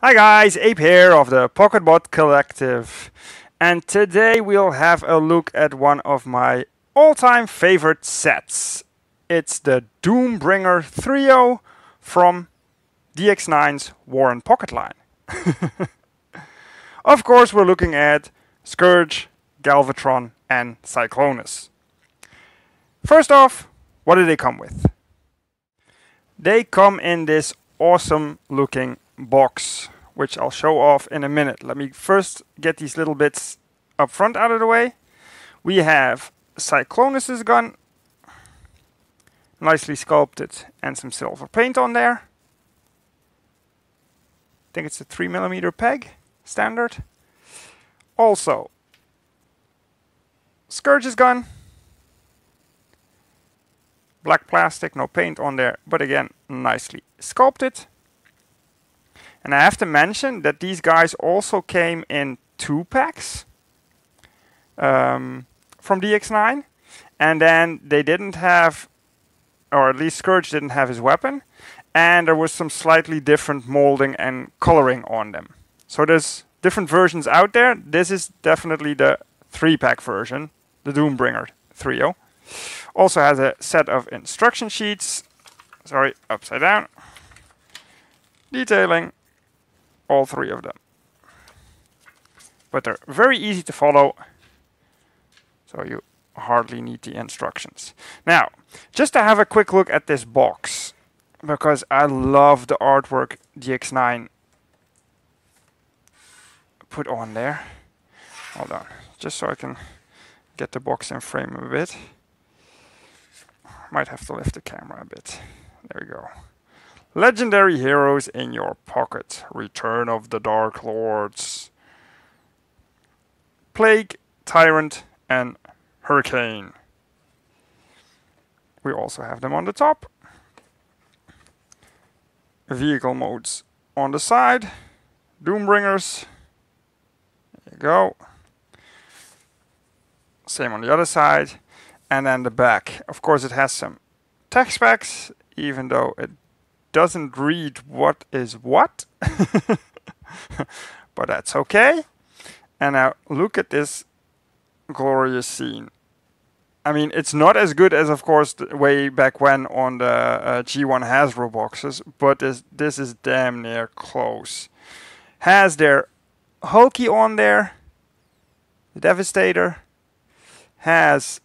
Hi guys, Ape here of the PocketBot Collective, and today we'll have a look at one of my all-time favorite sets. It's the Doombringer Trio from DX9's War and Pocket line. Of course, we're looking at Scourge, Galvatron, and Cyclonus. First off, what do they come with? They come in this awesome looking box, which I'll show off in a minute. Let me first get these little bits up front out of the way. We have Cyclonus gun, nicely sculpted, and some silver paint on there. I think it's a 3mm peg, standard. Also, Scourge's gun, black plastic, no paint on there, but again, nicely sculpted. And I have to mention that these guys also came in 2-packs from DX9, and then they didn't have, or at least Scourge didn't have his weapon, and there was some slightly different molding and coloring on them. So there's different versions out there. This is definitely the 3-pack version, the Doombringer Trio. Also has a set of instruction sheets, sorry, upside down, detailing all 3 of them. But they're very easy to follow, so you hardly need the instructions. Now, just to have a quick look at this box, because I love the artwork DX9 put on there. Hold on, just so I can get the box in frame a bit. Might have to lift the camera a bit. There we go. Legendary heroes in your pocket. Return of the Dark Lords. Plague, Tyrant, and Hurricane. We also have them on the top. Vehicle modes on the side. Doombringers. There you go. Same on the other side. And then the back. Of course, it has some text specs, even though it doesn't read what is what. But that's okay. And now look at this glorious scene. I mean, it's not as good as, of course, way back when on the G1 Hasbro boxes, but this is damn near close. Has their Hulky on there, the Devastator, has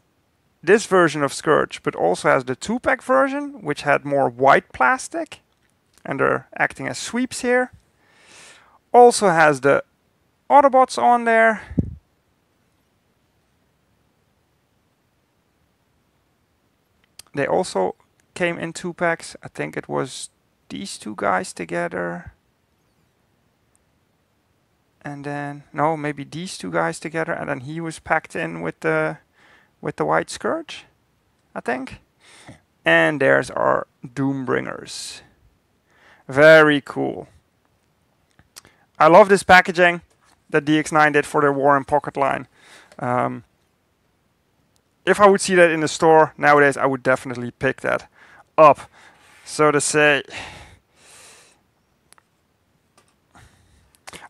this version of Scourge, but also has the 2-pack version, which had more white plastic, and they're acting as sweeps here. Also has the Autobots on there. They also came in 2-packs. I think it was these 2 guys together. And then, no, maybe these 2 guys together, and then he was packed in with the white Scourge, I think. And there's our Doombringers. Very cool. I love this packaging that DX9 did for their War and Pocket line. If I would see that in the store nowadays, I would definitely pick that up, so to say.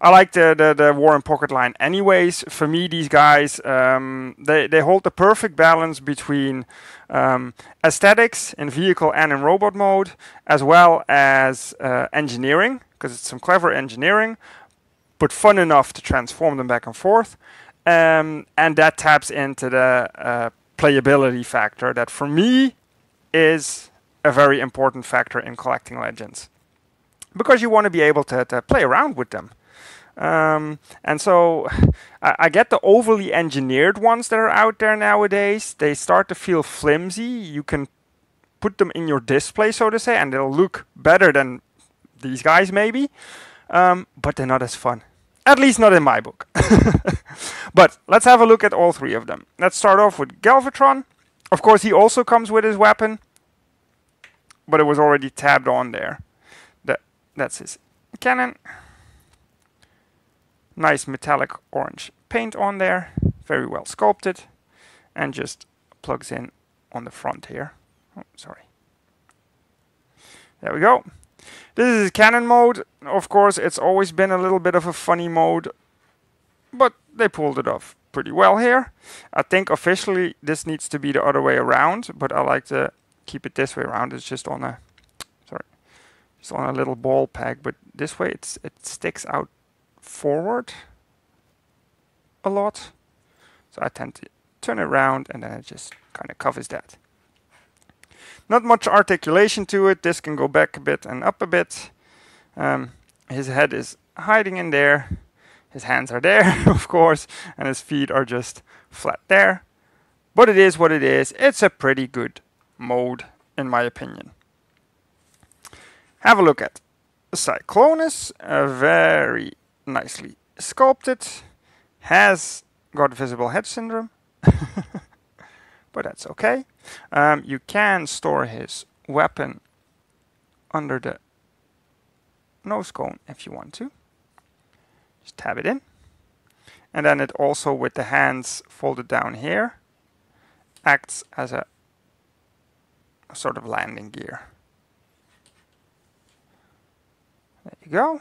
I like the War and Pocket line anyways. For me, these guys, they hold the perfect balance between aesthetics in vehicle and in robot mode, as well as engineering, because it's some clever engineering, but fun enough to transform them back and forth. And that taps into the playability factor that, for me, is a very important factor in collecting Legends. Because you want to be able to play around with them. And so I get the overly engineered ones that are out there nowadays. They start to feel flimsy. You can put them in your display, so to say, and they'll look better than these guys maybe, but they're not as fun. At least not in my book. But let's have a look at all 3 of them. Let's start off with Galvatron. Of course, he also comes with his weapon, but it was already tabbed on there. That's his cannon. Nice metallic orange paint on there, very well sculpted, and just plugs in on the front here. Oh, sorry. There we go. This is cannon mode. Of course, it's always been a little bit of a funny mode, but they pulled it off pretty well here. I think officially this needs to be the other way around, but I like to keep it this way around. It's just on a, sorry, it's on a little ball peg, but this way it sticks out forward a lot. So I tend to turn it around and then it just kind of covers that. Not much articulation to it. This can go back a bit and up a bit. His head is hiding in there. His hands are there, of course, and his feet are just flat there. But it is what it is. It's a pretty good mode, in my opinion. Have a look at Cyclonus. Very nicely sculpted. Has got visible head syndrome. But that's okay. You can store his weapon under the nose cone if you want to. Just tab it in. And then it also, with the hands folded down here, acts as a sort of landing gear. There you go.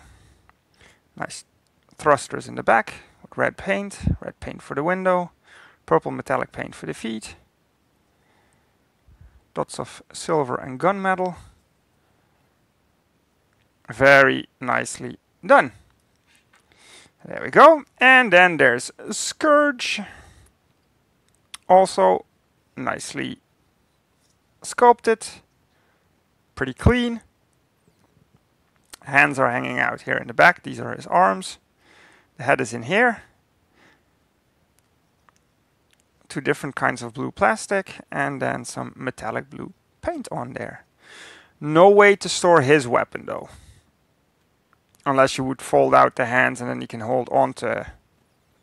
Nice thrusters in the back with red paint for the window, purple metallic paint for the feet. Dots of silver and gunmetal. Very nicely done. There we go. And then there's Scourge. Also nicely sculpted. Pretty clean. Hands are hanging out here in the back. These are his arms. The head is in here. Two different kinds of blue plastic and then some metallic blue paint on there. No way to store his weapon though. Unless you would fold out the hands and then you can hold on to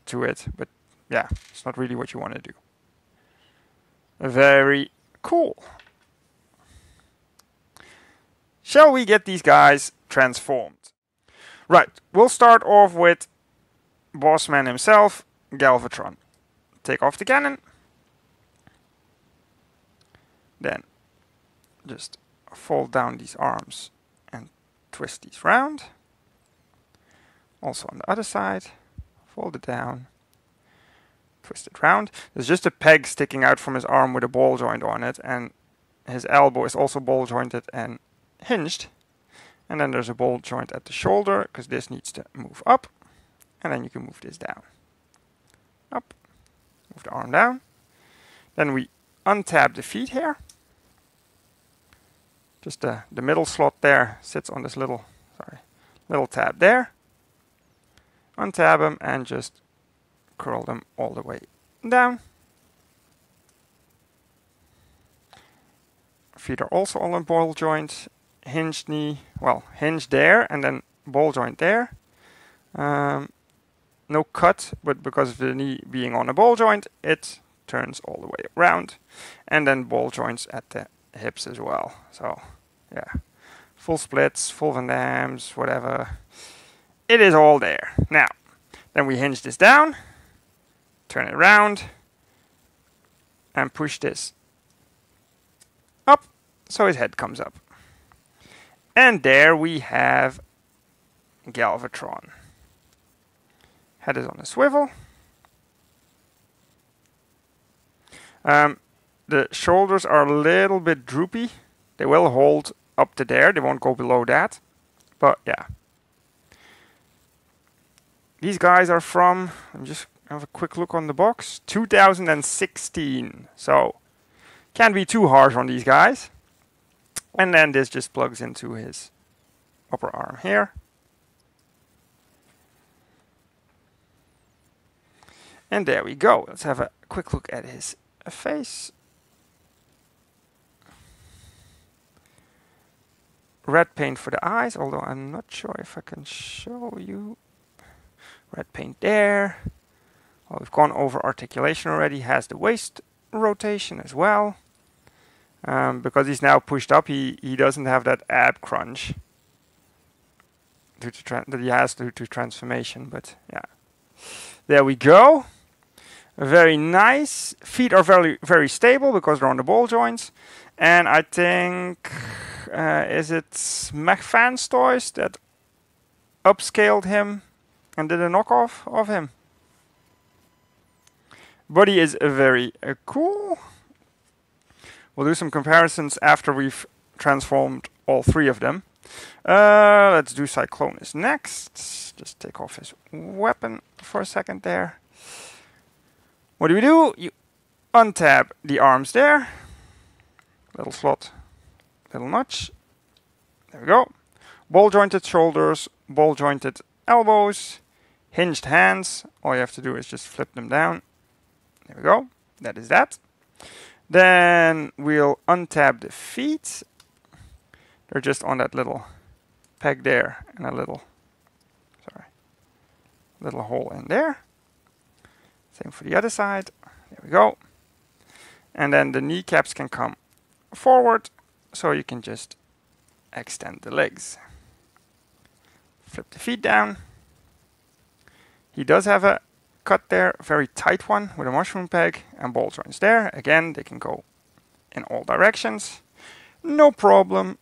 it. But yeah, it's not really what you want to do. Very cool. Shall we get these guys transformed? Right, we'll start off with Bossman himself, Galvatron. Take off the cannon. Then just fold down these arms and twist these round. Also on the other side, fold it down, twist it round. There's just a peg sticking out from his arm with a ball joint on it, and his elbow is also ball jointed and hinged. And then there's a ball joint at the shoulder, because this needs to move up. And then you can move this down. Up. Move the arm down. Then we untab the feet here. Just the middle slot there sits on this little tab there. Untab them and just curl them all the way down. Feet are also on a ball joint. Hinged knee, well, hinge there and then ball joint there. No cut, but because of the knee being on a ball joint, it turns all the way around. And then ball joints at the hips as well. So, yeah. Full splits, full Van Dams, whatever. It is all there. Now, then we hinge this down, turn it around, and push this up so his head comes up. And there we have Galvatron. Head is on a swivel. The shoulders are a little bit droopy. They will hold up to there. They won't go below that. But yeah. These guys are from, let me just have a quick look on the box, 2016. So, can't be too harsh on these guys. And then this just plugs into his upper arm here. And there we go. Let's have a quick look at his face. Red paint for the eyes, although I'm not sure if I can show you. Red paint there. Well, we've gone over articulation already. Has the waist rotation as well. Because he's now pushed up, he doesn't have that ab crunch that he has due to transformation. But yeah, there we go. Very nice. Feet are very, very stable because they're on the ball joints. And I think is it McFan's Toys that upscaled him and did a knockoff of him. Body is very cool. We'll do some comparisons after we've transformed all three of them. Let's do Cyclonus next. Just take off his weapon for a second there. What do? You untab the arms there. Little slot, little notch. There we go. Ball jointed shoulders, ball jointed elbows, hinged hands. All you have to do is just flip them down. There we go. That is that. Then we'll untab the feet. They're just on that little peg there and a little hole in there. Same for the other side. There we go. And then the kneecaps can come forward, so you can just extend the legs. Flip the feet down. He does have a cut there, a very tight one with a mushroom peg and ball joints there. Again, they can go in all directions. No problem.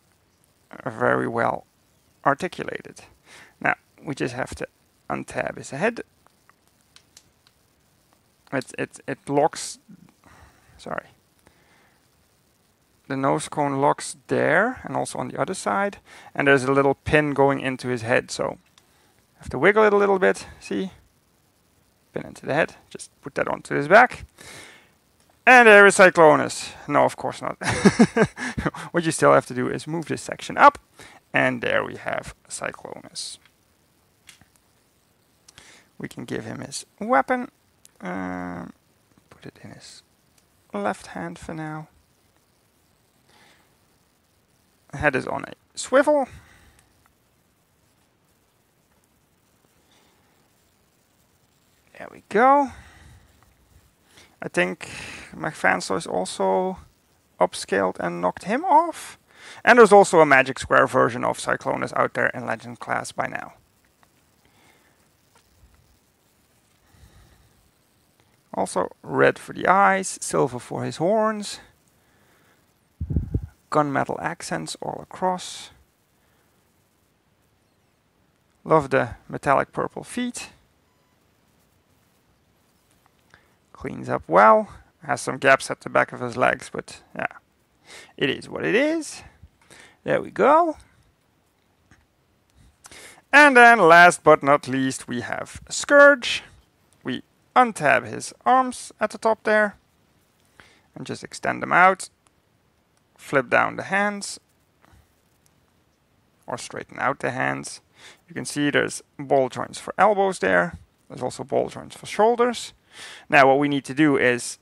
Very well articulated. Now, we just have to untab his head. It locks, sorry. The nose cone locks there and also on the other side. And there's a little pin going into his head, so you have to wiggle it a little bit, see? Pin into the head, just put that onto his back. And there is Cyclonus. No, of course not. What you still have to do is move this section up, and there we have Cyclonus. We can give him his weapon. Put it in his left hand for now. Head is on a swivel. There we go. I think McFan's Toys also upscaled and knocked him off. And there's also a Magic Square version of Cyclonus out there in Legend class by now. Also red for the eyes, silver for his horns. Gunmetal accents all across. Love the metallic purple feet. Cleans up well. Has some gaps at the back of his legs, but yeah, it is what it is. There we go. And then last but not least, we have Scourge. We untab his arms at the top there and just extend them out. Flip down the hands or straighten out the hands. You can see there's ball joints for elbows there. There's also ball joints for shoulders. Now what we need to do is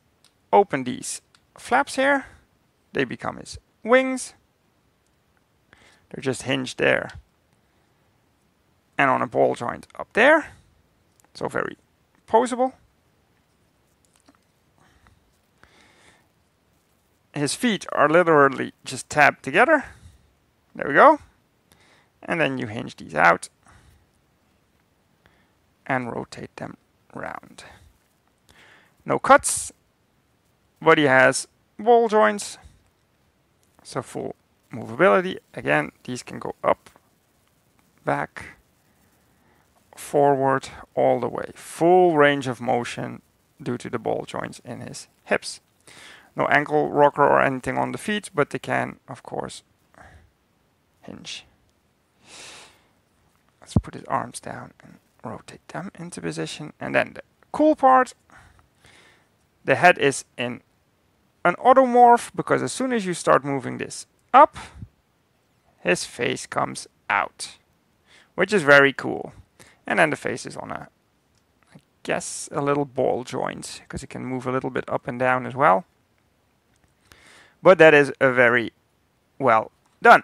open these flaps here. They become his wings. They're just hinged there and on a ball joint up there. So very poseable. His feet are literally just tabbed together. There we go. And then you hinge these out and rotate them round. No cuts. Body has ball joints. So full movability. Again, these can go up, back, forward, all the way. Full range of motion due to the ball joints in his hips. No ankle rocker or anything on the feet, but they can, of course, hinge. Let's put his arms down and rotate them into position. And then the cool part, the head is in an automorph, because as soon as you start moving this up, his face comes out, which is very cool. And then the face is on a, I guess, a little ball joint, because it can move a little bit up and down as well. But that is a very well done.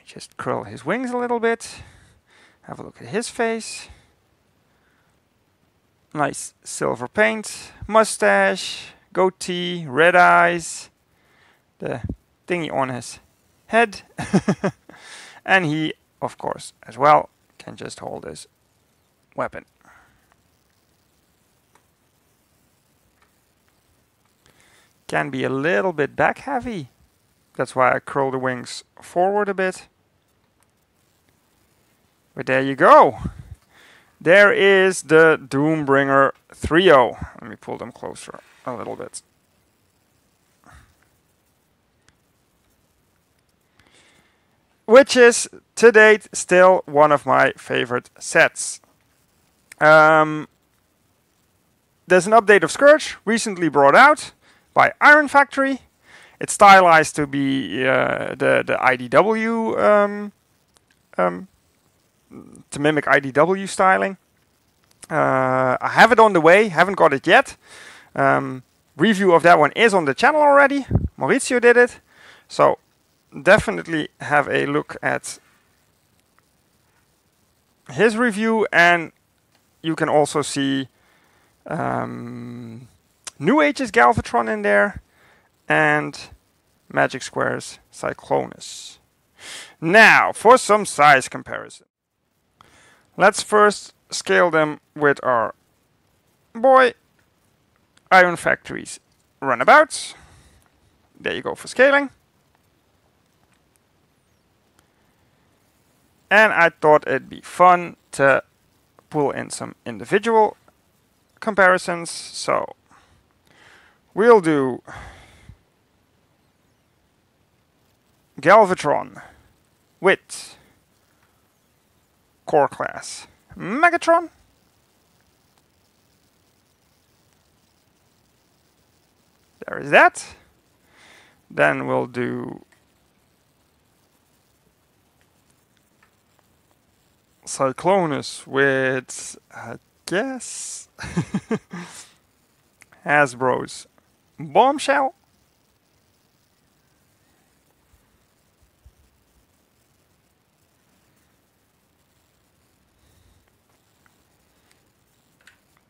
Just curl his wings a little bit. Have a look at his face. Nice silver paint, mustache, goatee, red eyes, the thingy on his head. And he, of course, as well, can just hold his weapon. Can be a little bit back heavy. That's why I curl the wings forward a bit. But there you go. There is the Doombringer 3.0. Let me pull them closer a little bit. Which is, to date, still one of my favorite sets. There's an update of Scourge, recently brought out by Iron Factory. It's stylized to be the IDW, to mimic IDW styling. I have it on the way, haven't got it yet. Review of that one is on the channel already. Maurizio did it. So definitely have a look at his review, and you can also see New Age's Galvatron in there and Magic Square's Cyclonus. Now for some size comparison. Let's first scale them with our boy Iron Factory's Runabouts. There you go for scaling. And I thought it'd be fun to pull in some individual comparisons. So we'll do Galvatron with Core Class Megatron. There is that. Then we'll do Cyclonus with, I guess, Hasbro's Bombshell.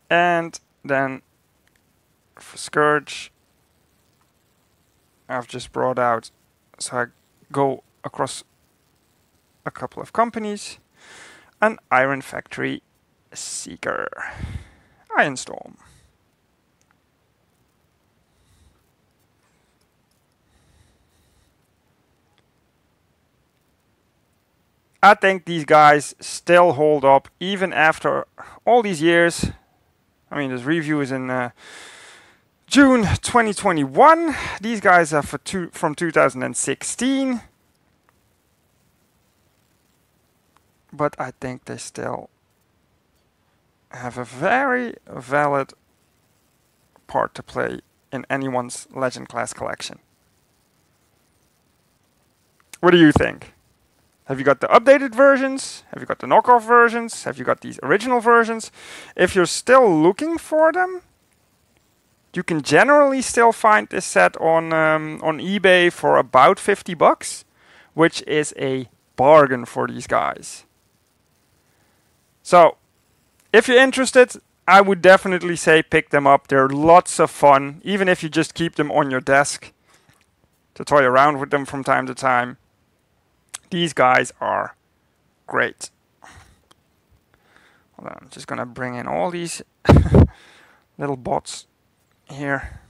And then for Scourge, I've just brought out, so I go across a couple of companies, an Iron Factory Seeker, Ironstorm. I think these guys still hold up even after all these years. I mean, this review is in June 2021. These guys are from 2016. But I think they still have a very valid part to play in anyone's Legend class collection. What do you think? Have you got the updated versions? Have you got the knockoff versions? Have you got these original versions? If you're still looking for them, you can generally still find this set on eBay for about $50, which is a bargain for these guys. So, if you're interested, I would definitely say pick them up. They're lots of fun, even if you just keep them on your desk to toy around with them from time to time. These guys are great. Hold on, I'm just gonna bring in all these little bots here.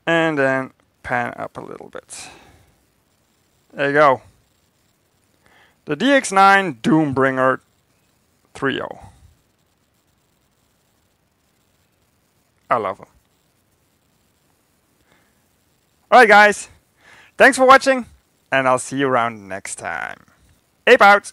And then pan up a little bit. There you go. The DX9 Doombringer 3.0. I love them. Alright guys, thanks for watching, and I'll see you around next time. Ape out!